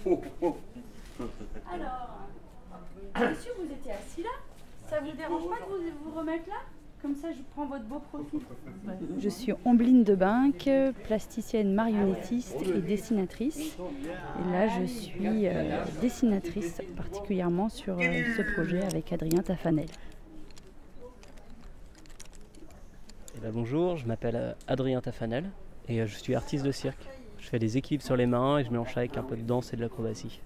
Alors, monsieur, vous étiez assis là? Ça vous dérange pas de vous remettre là? Comme ça, je prends votre beau profil. Je suis Ombline Debenck, plasticienne marionnettiste et dessinatrice. Et là, je suis dessinatrice particulièrement sur ce projet avec Adrien Taffanel. Bonjour, je m'appelle Adrien Taffanel et je suis artiste de cirque. Je fais des équilibres sur les mains et je mélange ça avec un peu de danse et de l'acrobatie.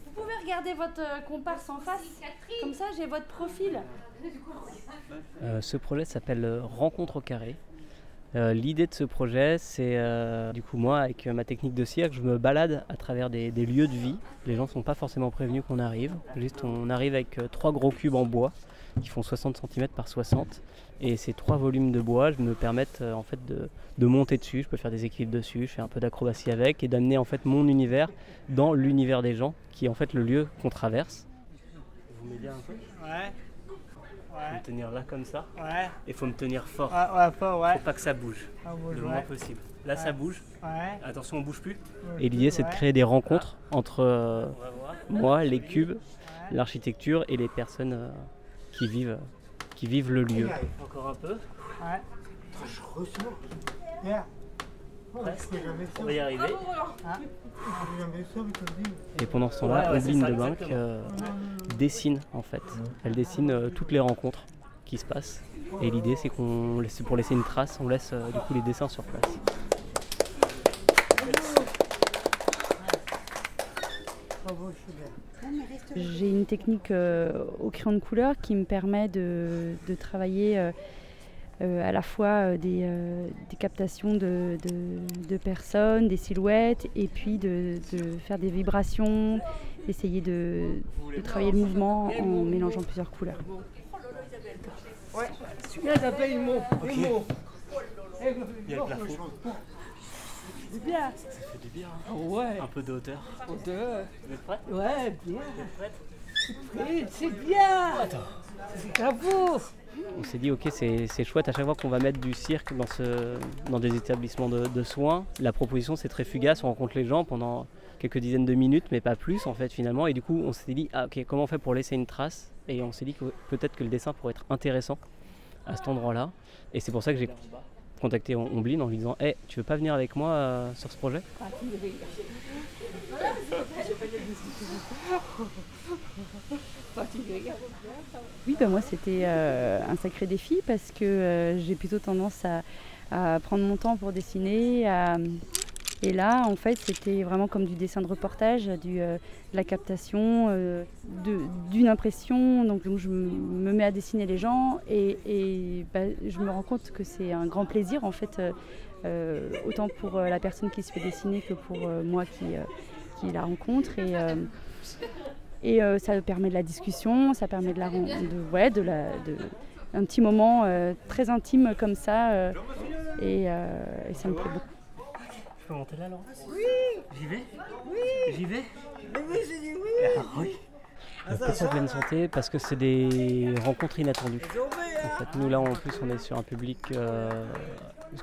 Vous pouvez regarder votre comparse en face, comme ça j'ai votre profil. Ce projet s'appelle Rencontre au carré. L'idée de ce projet, c'est du coup moi avec ma technique de cirque, je me balade à travers des lieux de vie. Les gens ne sont pas forcément prévenus qu'on arrive. Juste on arrive avec 3 gros cubes en bois qui font 60 cm par 60. Et ces 3 volumes de bois me permettent en fait de monter dessus. Je peux faire des équilibres dessus, je fais un peu d'acrobatie avec et d'amener en fait mon univers dans l'univers des gens, qui est en fait le lieu qu'on traverse. Vous m'aidez un peu? Ouais. Faut me tenir là comme ça. Ouais. Et faut me tenir fort. Fort, ouais. Faut pas que ça bouge, le moins possible. Là ça bouge. Ouais. Attention, on bouge plus. Et l'idée c'est de créer des rencontres entre moi, les cubes, l'architecture et les personnes qui vivent le lieu. Encore un peu. Ouais. Je ressens. Yeah. On va y arriver. Ah. Et pendant ce temps-là, Ombline Debenck dessine en fait. Elle dessine toutes les rencontres qui se passent. Et l'idée c'est qu'on laisse, pour laisser une trace, on laisse du coup les dessins sur place. J'ai une technique au crayon de couleur qui me permet de travailler à la fois des captations de personnes, des silhouettes, et puis de faire des vibrations, essayer de travailler le mouvement en mélangeant plusieurs couleurs. Ouais, celui-là s'appelle Imo. Imo. Il y a le plafond. C'est bien. Ça fait du bien. Ah ouais. Un peu de hauteur. Hauteur. Vous êtes prêts? Ouais, bien. Vous êtes prêtes? Oui, c'est bien. Attends. C'est bravo. On s'est dit ok, c'est chouette à chaque fois qu'on va mettre du cirque dans des établissements de soins. La proposition c'est très fugace, on rencontre les gens pendant quelques dizaines de minutes mais pas plus en fait finalement. Et du coup on s'est dit ah ok, comment on fait pour laisser une trace? Et on s'est dit que peut-être que le dessin pourrait être intéressant à cet endroit-là. Et c'est pour ça que j'ai contacté Ombline en lui disant hey, tu veux pas venir avec moi sur ce projet? Oui, moi c'était un sacré défi parce que j'ai plutôt tendance à prendre mon temps pour dessiner. Et là, en fait, c'était vraiment comme du dessin de reportage, de la captation d'une impression. Donc je me mets à dessiner les gens et je me rends compte que c'est un grand plaisir en fait, autant pour la personne qui se fait dessiner que pour moi qui la rencontre. Et ça permet de la discussion, ça permet un petit moment très intime comme ça, et ça me plaît beaucoup. Je peux monter là, Laurent? Oui. J'y vais? Oui. J'y vais? Mais oui, j'ai dit oui. Ah oui. Pourquoi pleine santé? Parce que c'est des rencontres inattendues. En fait, nous là en plus on est sur un public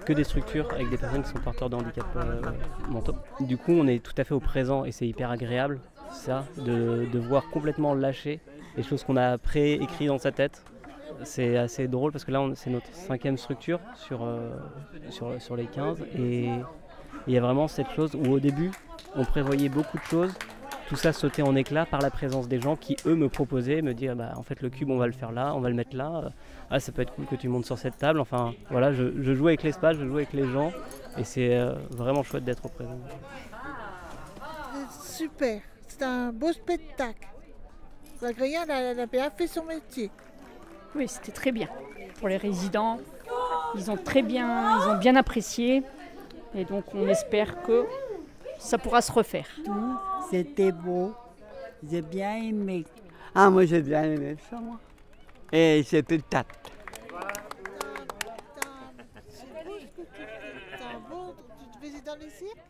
que des structures avec des personnes qui sont porteurs de handicap mentaux. Du coup on est tout à fait au présent et c'est hyper agréable ça, de voir complètement lâcher les choses qu'on a préécrites dans sa tête. C'est assez drôle parce que là c'est notre 5e structure sur les 15 et il y a vraiment cette chose où au début on prévoyait beaucoup de choses. Tout ça sautait en éclats par la présence des gens qui, eux, me proposaient, me dire bah, en fait, le cube, on va le faire là, on va le mettre là. Ah, ça peut être cool que tu montes sur cette table. Enfin, voilà, je joue avec l'espace, je joue avec les gens. Et c'est vraiment chouette d'être au présent. Super, c'est un beau spectacle. Adrien, elle a bien fait son métier. Oui, c'était très bien. Pour les résidents, ils ont bien apprécié. Et donc, on espère que ça pourra se refaire. C'était beau, j'ai bien aimé. Ah, moi j'ai bien aimé ça, moi. Et c'était tact. C'est beau ce que tu faisais dans les cirques?